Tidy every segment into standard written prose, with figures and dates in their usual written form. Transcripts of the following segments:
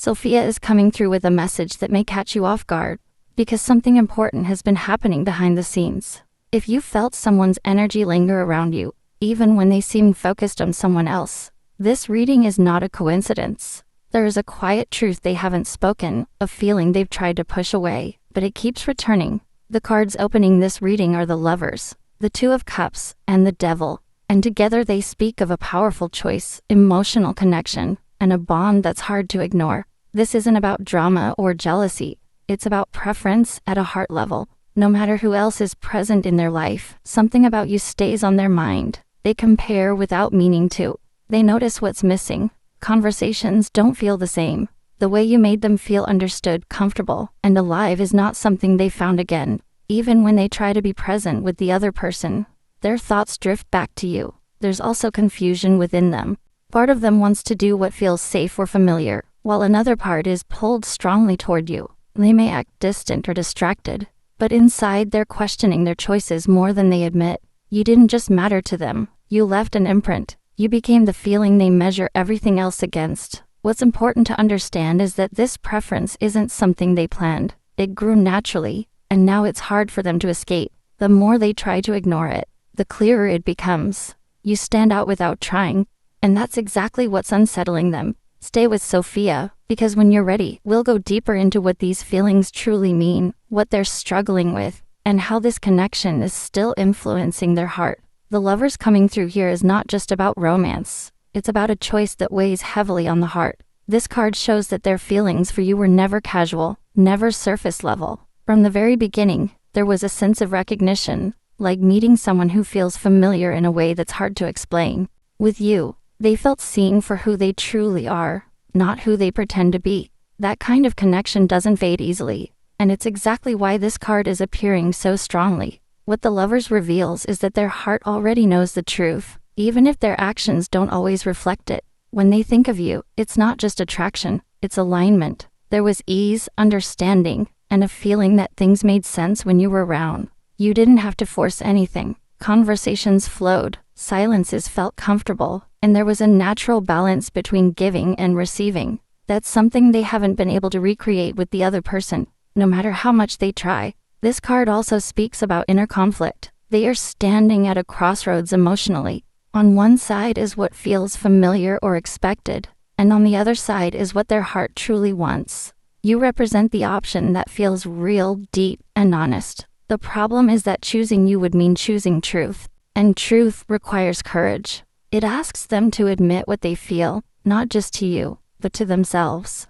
Sophia is coming through with a message that may catch you off guard, because something important has been happening behind the scenes. If you felt someone's energy linger around you, even when they seem focused on someone else, this reading is not a coincidence. There is a quiet truth they haven't spoken, a feeling they've tried to push away, but it keeps returning. The cards opening this reading are the Lovers, the Two of Cups, and the Devil, and together they speak of a powerful choice, emotional connection, and a bond that's hard to ignore. This isn't about drama or jealousy. It's about preference at a heart level. No matter who else is present in their life, something about you stays on their mind. They compare without meaning to. They notice what's missing. Conversations don't feel the same. The way you made them feel understood, comfortable, and alive is not something they found again. Even when they try to be present with the other person, their thoughts drift back to you. There's also confusion within them. Part of them wants to do what feels safe or familiar, while another part is pulled strongly toward you. They may act distant or distracted, but inside they're questioning their choices more than they admit. You didn't just matter to them, you left an imprint. You became the feeling they measure everything else against. What's important to understand is that this preference isn't something they planned. It grew naturally, and now it's hard for them to escape. The more they try to ignore it, the clearer it becomes. You stand out without trying, and that's exactly what's unsettling them. Stay with Sophia, because when you're ready, we'll go deeper into what these feelings truly mean, what they're struggling with, and how this connection is still influencing their heart. The Lovers coming through here is not just about romance. It's about a choice that weighs heavily on the heart. This card shows that their feelings for you were never casual, never surface level. From the very beginning, there was a sense of recognition, like meeting someone who feels familiar in a way that's hard to explain. With you, they felt seen for who they truly are, not who they pretend to be. That kind of connection doesn't fade easily, and it's exactly why this card is appearing so strongly. What the Lovers reveals is that their heart already knows the truth, even if their actions don't always reflect it. When they think of you, it's not just attraction, it's alignment. There was ease, understanding, and a feeling that things made sense when you were around. You didn't have to force anything. Conversations flowed, silences felt comfortable, and there was a natural balance between giving and receiving. That's something they haven't been able to recreate with the other person, no matter how much they try. This card also speaks about inner conflict. They are standing at a crossroads emotionally. On one side is what feels familiar or expected, and on the other side is what their heart truly wants. You represent the option that feels real, deep, and honest. The problem is that choosing you would mean choosing truth, and truth requires courage. It asks them to admit what they feel, not just to you, but to themselves.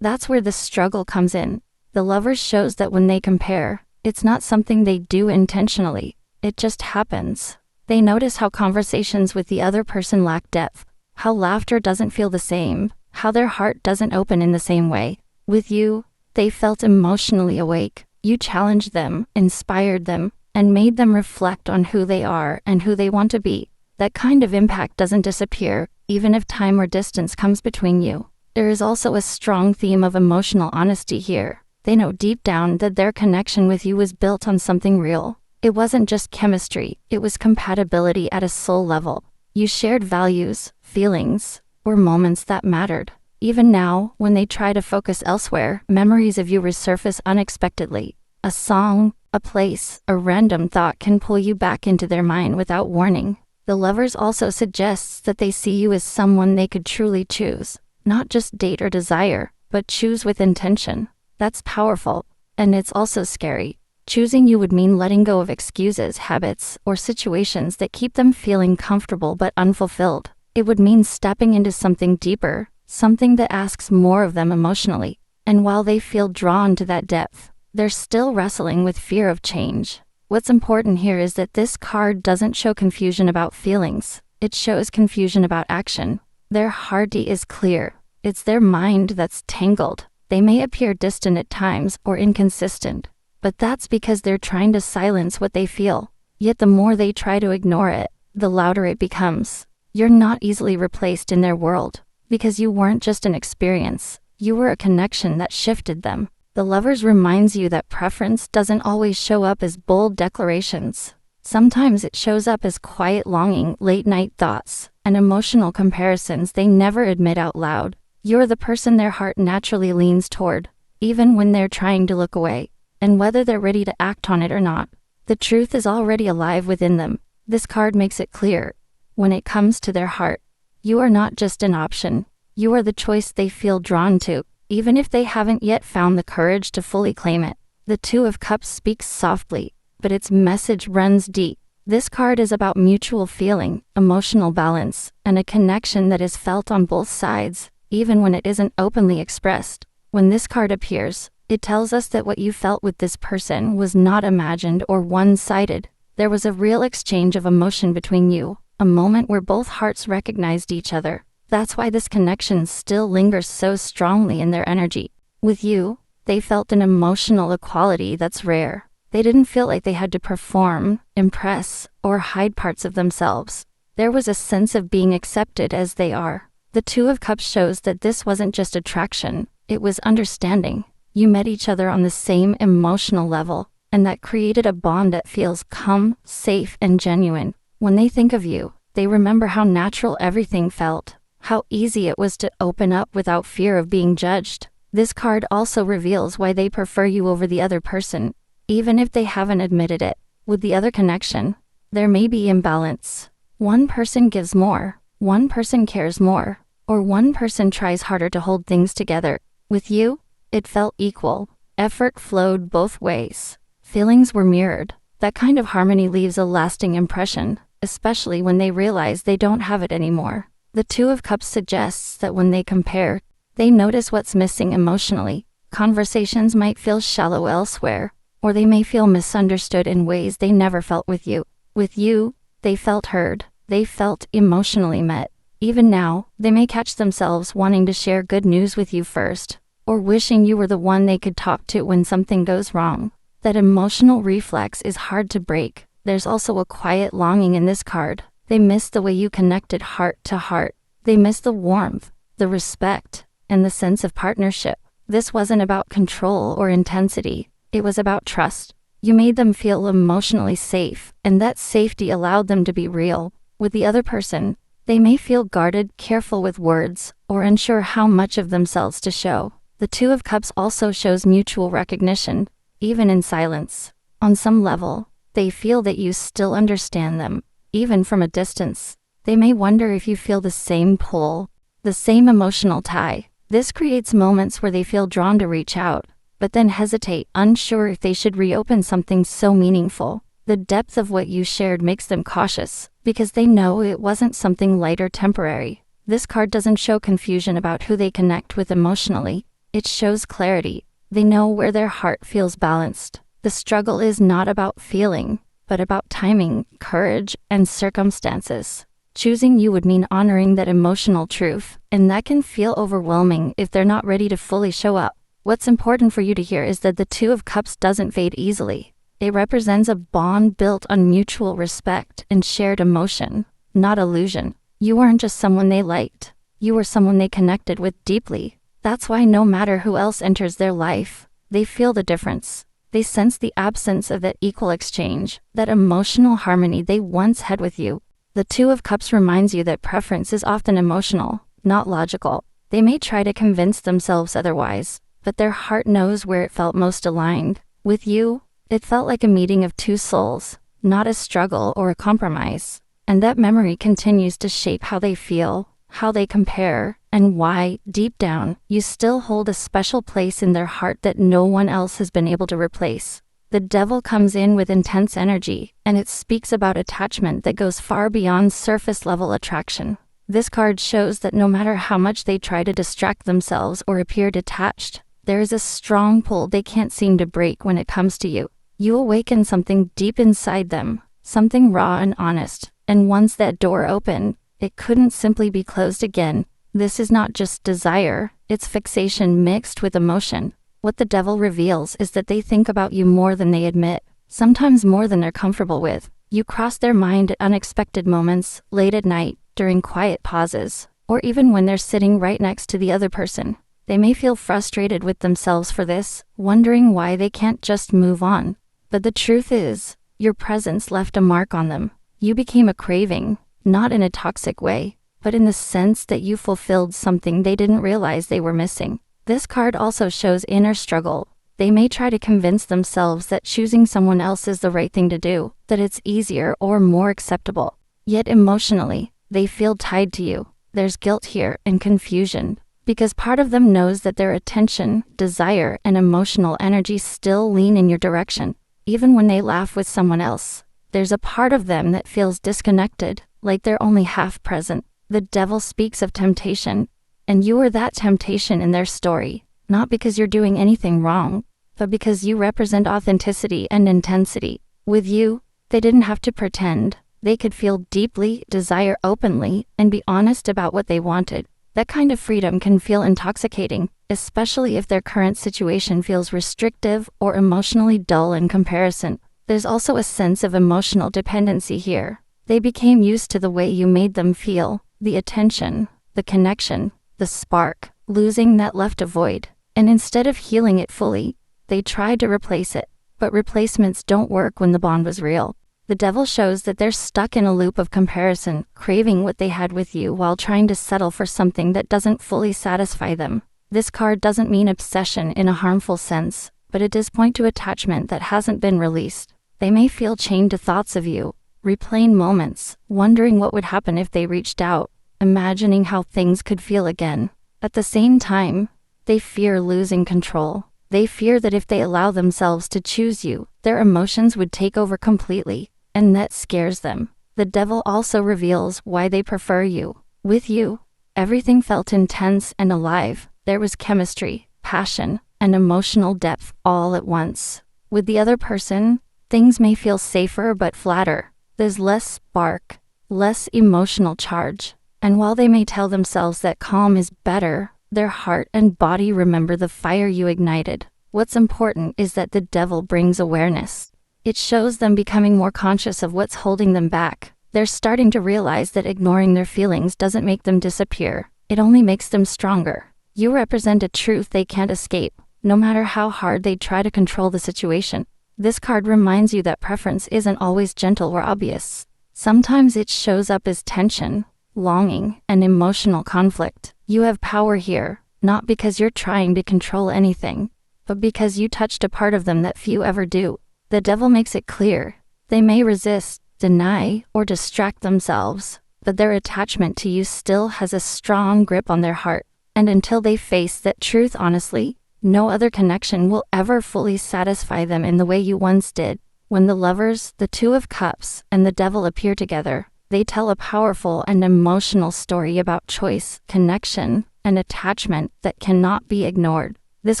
That's where the struggle comes in. The Lovers shows that when they compare, it's not something they do intentionally. It just happens. They notice how conversations with the other person lack depth, how laughter doesn't feel the same, how their heart doesn't open in the same way. With you, they felt emotionally awake. You challenged them, inspired them, and made them reflect on who they are and who they want to be. That kind of impact doesn't disappear, even if time or distance comes between you. There is also a strong theme of emotional honesty here. They know deep down that their connection with you was built on something real. It wasn't just chemistry, it was compatibility at a soul level. You shared values, feelings, or moments that mattered. Even now, when they try to focus elsewhere, memories of you resurface unexpectedly. A song, a place, a random thought can pull you back into their mind without warning. The Lovers also suggests that they see you as someone they could truly choose, not just date or desire, but choose with intention. That's powerful, and it's also scary. Choosing you would mean letting go of excuses, habits, or situations that keep them feeling comfortable but unfulfilled. It would mean stepping into something deeper, something that asks more of them emotionally. And while they feel drawn to that depth, they're still wrestling with fear of change. What's important here is that this card doesn't show confusion about feelings. It shows confusion about action. Their heart is clear. It's their mind that's tangled. They may appear distant at times or inconsistent, but that's because they're trying to silence what they feel. Yet the more they try to ignore it, the louder it becomes. You're not easily replaced in their world, because you weren't just an experience, you were a connection that shifted them. The Lovers reminds you that preference doesn't always show up as bold declarations. Sometimes it shows up as quiet longing, late-night thoughts, and emotional comparisons they never admit out loud. You're the person their heart naturally leans toward, even when they're trying to look away. And whether they're ready to act on it or not, the truth is already alive within them. This card makes it clear. When it comes to their heart, you are not just an option. You are the choice they feel drawn to, even if they haven't yet found the courage to fully claim it. The Two of Cups speaks softly, but its message runs deep. This card is about mutual feeling, emotional balance, and a connection that is felt on both sides, even when it isn't openly expressed. When this card appears, it tells us that what you felt with this person was not imagined or one-sided. There was a real exchange of emotion between you, a moment where both hearts recognized each other. That's why this connection still lingers so strongly in their energy. With you, they felt an emotional equality that's rare. They didn't feel like they had to perform, impress, or hide parts of themselves. There was a sense of being accepted as they are. The Two of Cups shows that this wasn't just attraction, it was understanding. You met each other on the same emotional level, and that created a bond that feels calm, safe, and genuine. When they think of you, they remember how natural everything felt, how easy it was to open up without fear of being judged. This card also reveals why they prefer you over the other person, even if they haven't admitted it. With the other connection, there may be imbalance. One person gives more, one person cares more, or one person tries harder to hold things together. With you, it felt equal. Effort flowed both ways. Feelings were mirrored. That kind of harmony leaves a lasting impression, especially when they realize they don't have it anymore. The Two of Cups suggests that when they compare, they notice what's missing emotionally. Conversations might feel shallow elsewhere, or they may feel misunderstood in ways they never felt with you. With you, they felt heard. They felt emotionally met. Even now, they may catch themselves wanting to share good news with you first, or wishing you were the one they could talk to when something goes wrong. That emotional reflex is hard to break. There's also a quiet longing in this card. They miss the way you connected heart to heart. They miss the warmth, the respect, and the sense of partnership. This wasn't about control or intensity. It was about trust. You made them feel emotionally safe, and that safety allowed them to be real. With the other person, they may feel guarded, careful with words, or unsure how much of themselves to show. The Two of Cups also shows mutual recognition, even in silence. On some level, they feel that you still understand them, even from a distance. They may wonder if you feel the same pull, the same emotional tie. This creates moments where they feel drawn to reach out, but then hesitate, unsure if they should reopen something so meaningful. The depth of what you shared makes them cautious, because they know it wasn't something light or temporary. This card doesn't show confusion about who they connect with emotionally. It shows clarity. They know where their heart feels balanced. The struggle is not about feeling, but about timing, courage, and circumstances. Choosing you would mean honoring that emotional truth, and that can feel overwhelming if they're not ready to fully show up. What's important for you to hear is that the Two of Cups doesn't fade easily. It represents a bond built on mutual respect and shared emotion, not illusion. You weren't just someone they liked. You were someone they connected with deeply. That's why no matter who else enters their life, they feel the difference. They sense the absence of that equal exchange, that emotional harmony they once had with you. The Two of Cups reminds you that preference is often emotional, not logical. They may try to convince themselves otherwise, but their heart knows where it felt most aligned. With you, it felt like a meeting of two souls, not a struggle or a compromise. And that memory continues to shape how they feel, how they compare, and why, deep down, you still hold a special place in their heart that no one else has been able to replace. The Devil comes in with intense energy, and it speaks about attachment that goes far beyond surface-level attraction. This card shows that no matter how much they try to distract themselves or appear detached, there is a strong pull they can't seem to break when it comes to you. You awaken something deep inside them, something raw and honest, and once that door opened, it couldn't simply be closed again. This is not just desire, it's fixation mixed with emotion. What the Devil reveals is that they think about you more than they admit, sometimes more than they're comfortable with. You cross their mind at unexpected moments, late at night, during quiet pauses, or even when they're sitting right next to the other person. They may feel frustrated with themselves for this, wondering why they can't just move on. But the truth is, your presence left a mark on them. You became a craving, not in a toxic way, but in the sense that you fulfilled something they didn't realize they were missing. This card also shows inner struggle. They may try to convince themselves that choosing someone else is the right thing to do, that it's easier or more acceptable. Yet emotionally, they feel tied to you. There's guilt here and confusion, because part of them knows that their attention, desire, and emotional energy still lean in your direction. Even when they laugh with someone else, there's a part of them that feels disconnected, like they're only half present. The devil speaks of temptation, and you are that temptation in their story, not because you're doing anything wrong, but because you represent authenticity and intensity. With you, they didn't have to pretend. They could feel deeply, desire openly, and be honest about what they wanted. That kind of freedom can feel intoxicating, especially if their current situation feels restrictive or emotionally dull in comparison. There's also a sense of emotional dependency here. They became used to the way you made them feel, the attention, the connection, the spark. Losing that left a void, and instead of healing it fully, they tried to replace it. But replacements don't work when the bond was real. The devil shows that they're stuck in a loop of comparison, craving what they had with you while trying to settle for something that doesn't fully satisfy them. This card doesn't mean obsession in a harmful sense, but it does point to attachment that hasn't been released. They may feel chained to thoughts of you, replaying moments, wondering what would happen if they reached out, imagining how things could feel again. At the same time, they fear losing control. They fear that if they allow themselves to choose you, their emotions would take over completely, and that scares them. The devil also reveals why they prefer you. With you, everything felt intense and alive. There was chemistry, passion, and emotional depth all at once. With the other person, things may feel safer but flatter. There's less spark, less emotional charge. And while they may tell themselves that calm is better, their heart and body remember the fire you ignited. What's important is that the devil brings awareness. It shows them becoming more conscious of what's holding them back. They're starting to realize that ignoring their feelings doesn't make them disappear. It only makes them stronger. You represent a truth they can't escape, no matter how hard they try to control the situation. This card reminds you that preference isn't always gentle or obvious. Sometimes it shows up as tension, longing, and emotional conflict. You have power here, not because you're trying to control anything, but because you touched a part of them that few ever do. The devil makes it clear. They may resist, deny, or distract themselves, but their attachment to you still has a strong grip on their heart. And until they face that truth honestly, no other connection will ever fully satisfy them in the way you once did. When the lovers, the Two of Cups, and the devil appear together, they tell a powerful and emotional story about choice, connection, and attachment that cannot be ignored. This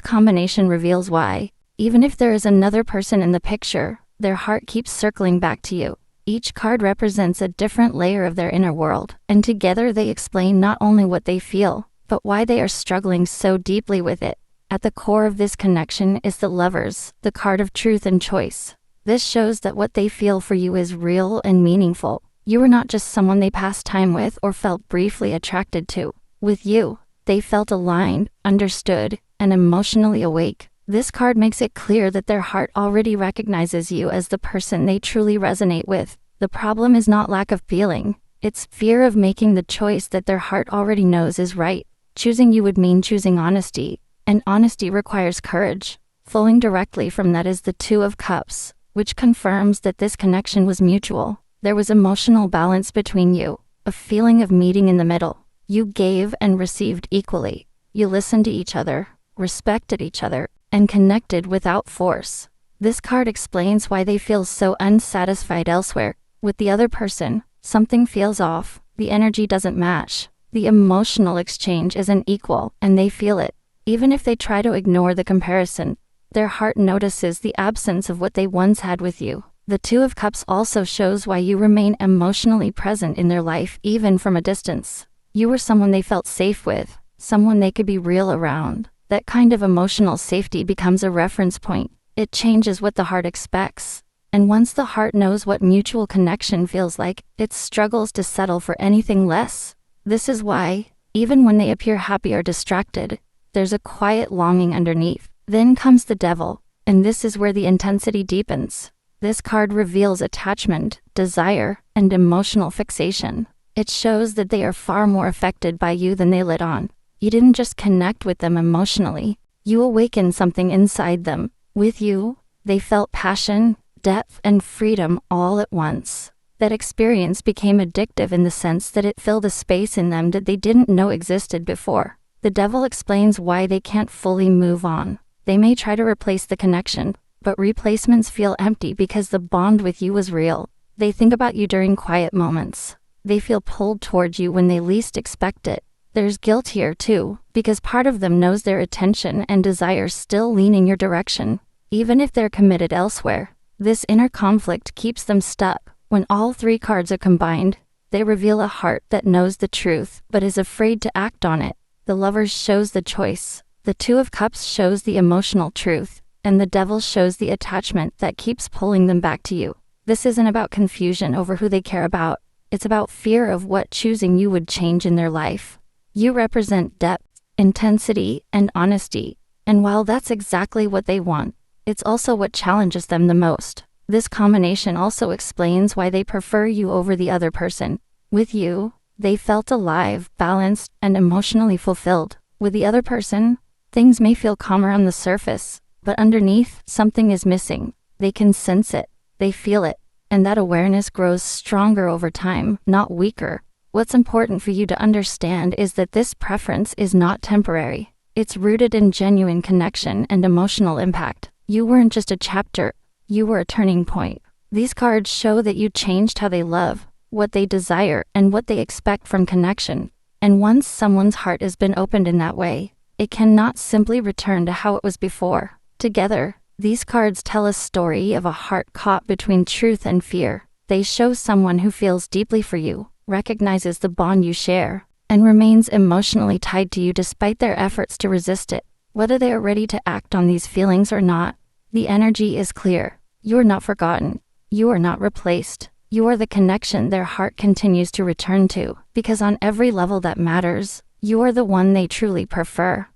combination reveals why, even if there is another person in the picture, their heart keeps circling back to you. Each card represents a different layer of their inner world, and together they explain not only what they feel, but why they are struggling so deeply with it. At the core of this connection is the Lovers, the card of truth and choice. This shows that what they feel for you is real and meaningful. You were not just someone they passed time with or felt briefly attracted to. With you, they felt aligned, understood, and emotionally awake. This card makes it clear that their heart already recognizes you as the person they truly resonate with. The problem is not lack of feeling, it's fear of making the choice that their heart already knows is right. Choosing you would mean choosing honesty, and honesty requires courage. Flowing directly from that is the Two of Cups, which confirms that this connection was mutual. There was emotional balance between you, a feeling of meeting in the middle. You gave and received equally. You listened to each other, respected each other, and connected without force. This card explains why they feel so unsatisfied elsewhere. With the other person, something feels off, the energy doesn't match, the emotional exchange isn't equal, and they feel it. Even if they try to ignore the comparison, their heart notices the absence of what they once had with you. The Two of Cups also shows why you remain emotionally present in their life even from a distance. You were someone they felt safe with, someone they could be real around. That kind of emotional safety becomes a reference point. It changes what the heart expects. And once the heart knows what mutual connection feels like, it struggles to settle for anything less. This is why, even when they appear happy or distracted, there's a quiet longing underneath. Then comes the devil, and this is where the intensity deepens. This card reveals attachment, desire, and emotional fixation. It shows that they are far more affected by you than they let on. You didn't just connect with them emotionally, you awakened something inside them. With you, they felt passion, depth, and freedom all at once. That experience became addictive in the sense that it filled a space in them that they didn't know existed before. The devil explains why they can't fully move on. They may try to replace the connection, but replacements feel empty because the bond with you was real. They think about you during quiet moments. They feel pulled towards you when they least expect it. There's guilt here too, because part of them knows their attention and desires still lean in your direction, even if they're committed elsewhere. This inner conflict keeps them stuck. When all three cards are combined, they reveal a heart that knows the truth but is afraid to act on it. The Lovers shows the choice, the Two of Cups shows the emotional truth, and the Devil shows the attachment that keeps pulling them back to you. This isn't about confusion over who they care about, it's about fear of what choosing you would change in their life. You represent depth, intensity, and honesty, and while that's exactly what they want, it's also what challenges them the most. This combination also explains why they prefer you over the other person. With you, they felt alive, balanced, and emotionally fulfilled. With the other person, things may feel calmer on the surface, but underneath, something is missing. They can sense it, they feel it, and that awareness grows stronger over time, not weaker. What's important for you to understand is that this preference is not temporary. It's rooted in genuine connection and emotional impact. You weren't just a chapter, you were a turning point. These cards show that you changed how they love, what they desire, and what they expect from connection. And once someone's heart has been opened in that way, it cannot simply return to how it was before. Together, these cards tell a story of a heart caught between truth and fear. They show someone who feels deeply for you, recognizes the bond you share, and remains emotionally tied to you despite their efforts to resist it. Whether they are ready to act on these feelings or not, the energy is clear. You are not forgotten. You are not replaced. You are the connection their heart continues to return to, because on every level that matters, you are the one they truly prefer.